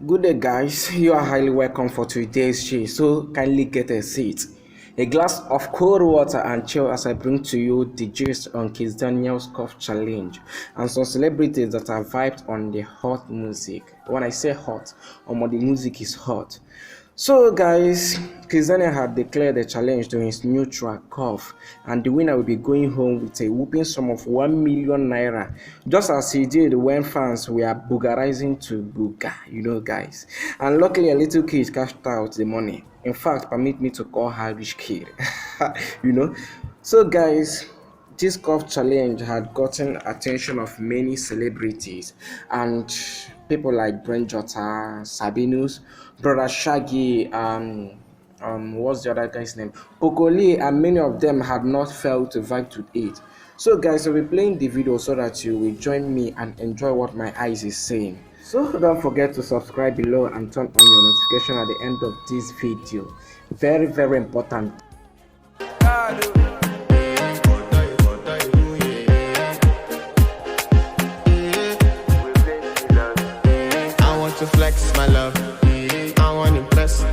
Good day, guys. You are highly welcome for today's show. So kindly get a seat, a glass of cold water, and chill as I bring to you the gist on Kiss Daniel's Cough Challenge and some celebrities that are vibed on the hot music. When I say hot, the music is hot. So, guys, Kiss Daniel had declared the challenge to his new track Cough, and the winner will be going home with a whooping sum of 1 million naira, just as he did when fans were boogerizing to Booga, guys. And luckily, a little kid cashed out the money. In fact, permit me to call her rich kid, you know. So, guys, this cough challenge had gotten attention of many celebrities and people like Brent Jota, Sabinus, Brother Shaggy, what's the other guy's name? Pokoli, and many of them had not failed to vibe to it. So, guys, I'll be playing the video so that you will join me and enjoy what my eyes is saying. So, don't forget to subscribe below and turn on your notification at the end of this video. Very, very important. To flex my love, I want to impress,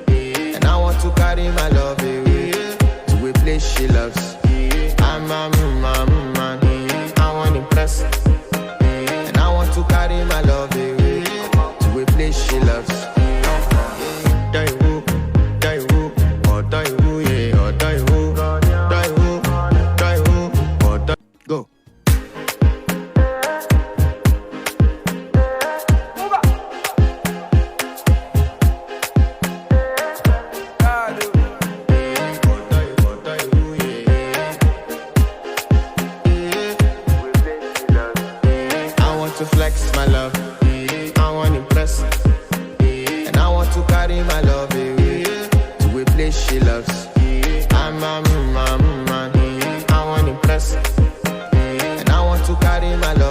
and I want to carry my love away to a place she loves. I'm a man, I want to impress, and I want to carry my love away to a place she loves. Go. To flex my love, I want to impress, and I want to carry my love away to a place she loves. I'm a man, I want to impress, and I want to carry my love